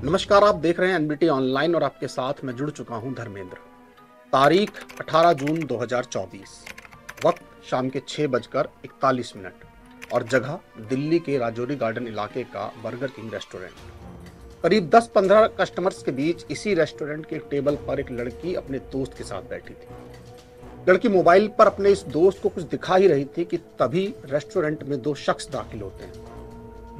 नमस्कार, आप देख रहे हैं एनबीटी ऑनलाइन और आपके साथ मैं जुड़ चुका हूं धर्मेंद्र। तारीख 18 जून 2024, वक्त शाम के 6:41 और जगह दिल्ली के राजौरी गार्डन इलाके का बर्गर किंग रेस्टोरेंट। करीब 10-15 कस्टमर्स के बीच इसी रेस्टोरेंट के टेबल पर एक लड़की अपने दोस्त के साथ बैठी थी। लड़की मोबाइल पर अपने इस दोस्त को कुछ दिखा ही रही थी कि तभी रेस्टोरेंट में दो शख्स दाखिल होते हैं।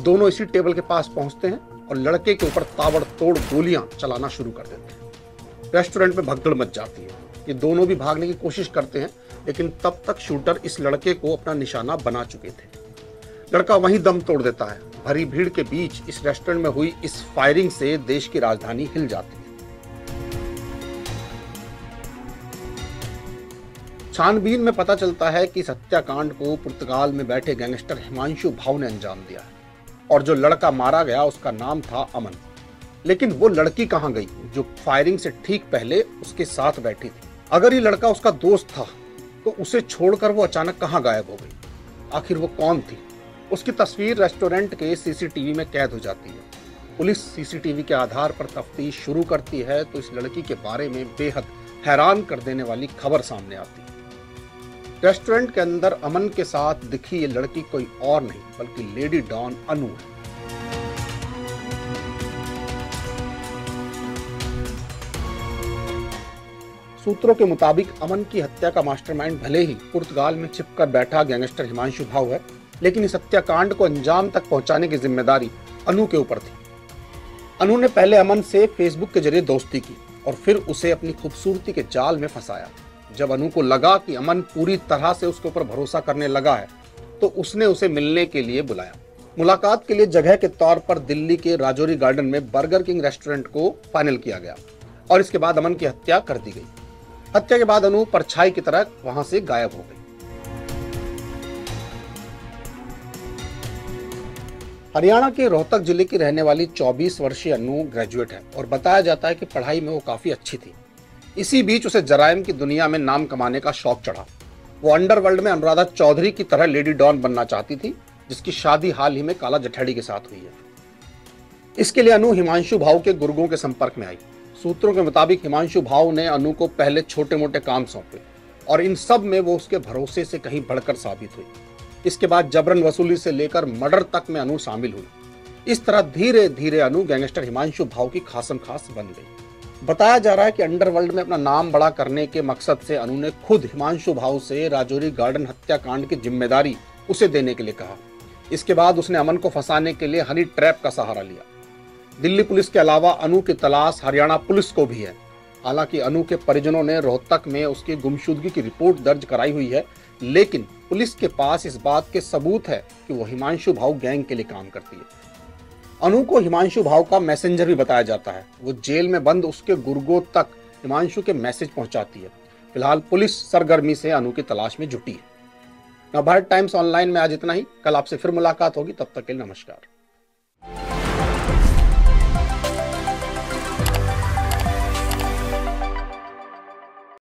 दोनों इसी टेबल के पास पहुंचते हैं और लड़के के ऊपर ताबड़तोड़ गोलियां चलाना शुरू कर देते हैं। रेस्टोरेंट में भगदड़ मच जाती है। ये दोनों भी भागने की कोशिश करते हैं, लेकिन तब तक शूटर इस लड़के को अपना निशाना बना चुके थे। लड़का वहीं दम तोड़ देता है। भरी भीड़ के बीच इस रेस्टोरेंट में हुई इस फायरिंग से देश की राजधानी हिल जाती है। छानबीन में पता चलता है कि इस हत्याकांड को पुर्तगाल में बैठे गैंगस्टर हिमांशु भाऊ ने अंजाम दिया है और जो लड़का मारा गया उसका नाम था अमन। लेकिन वो लड़की कहां गई जो फायरिंग से ठीक पहले उसके साथ बैठी थी? अगर ये लड़का उसका दोस्त था तो उसे छोड़कर वो अचानक कहां गायब हो गई? आखिर वो कौन थी? उसकी तस्वीर रेस्टोरेंट के सीसीटीवी में कैद हो जाती है। पुलिस सीसीटीवी के आधार पर तफ्तीश शुरू करती है तो इस लड़की के बारे में बेहद हैरान कर देने वाली खबर सामने आती है। रेस्टोरेंट के अंदर अमन के साथ दिखी ये लड़की कोई और नहीं बल्कि लेडी डॉन अनु है। सूत्रों के मुताबिक अमन की हत्या का मास्टरमाइंड भले ही पुर्तगाल में छिपकर बैठा गैंगस्टर हिमांशु भाऊ है, लेकिन इस हत्याकांड को अंजाम तक पहुंचाने की जिम्मेदारी अनु के ऊपर थी। अनु ने पहले अमन से फेसबुक के जरिए दोस्ती की और फिर उसे अपनी खूबसूरती के जाल में फंसाया। जब अनु को लगा कि अमन पूरी तरह से उसके ऊपर भरोसा करने लगा है तो उसने उसे मिलने के लिए बुलाया। मुलाकात के लिए जगह के तौर पर दिल्ली के राजौरी गार्डन में बर्गर किंग रेस्टोरेंट को फाइनल किया गया और इसके बाद अमन की हत्या कर दी गई। हत्या के बाद अनु परछाई की तरह वहां से गायब हो गई। हरियाणा के रोहतक जिले की रहने वाली 24 वर्षीय अनु ग्रेजुएट है और बताया जाता है कि पढ़ाई में वो काफी अच्छी थी। इसी बीच उसे जराइम की दुनिया में नाम कमाने का शौक चढ़ा। वो अंडरवर्ल्ड में अनुराधा चौधरी की तरह लेडी डॉन बनना चाहती थी, जिसकी शादी हाल ही में काला जठेड़ी के साथ हुई है। इसके लिए अनु हिमांशु भाऊ के गुर्गों के संपर्क में आई। सूत्रों के मुताबिक हिमांशु भाऊ ने अनु को पहले छोटे मोटे काम सौंपे और इन सब में वो उसके भरोसे से कहीं बढ़कर साबित हुई। इसके बाद जबरन वसूली से लेकर मर्डर तक में अनु शामिल हुई। इस तरह धीरे धीरे अनु गैंगस्टर हिमांशु भाऊ की खासम खास बन गई। बताया जा रहा है कि अंडरवर्ल्ड में अपना नाम बड़ा करने के मकसद से अनु ने खुद हिमांशु भाऊ से राजौरी गार्डन हत्याकांड की जिम्मेदारी उसे देने के लिए कहा। इसके बाद उसने अमन को फंसाने के लिए हनी ट्रैप का सहारा लिया। दिल्ली पुलिस के अलावा अनु की तलाश हरियाणा पुलिस को भी है। हालांकि अनु के परिजनों ने रोहतक में उसकी गुमशुदगी की रिपोर्ट दर्ज कराई हुई है, लेकिन पुलिस के पास इस बात के सबूत है कि वो हिमांशु भाऊ गैंग के लिए काम करती है। अनु को हिमांशु भाऊ का मैसेंजर भी बताया जाता है। वो जेल में बंद उसके गुर्गों तक हिमांशु के मैसेज पहुंचाती है। फिलहाल पुलिस सरगर्मी से अनु की तलाश में जुटी है। नवभारत टाइम्स ऑनलाइन में आज इतना ही। कल आपसे फिर मुलाकात होगी, तब तक के लिए नमस्कार।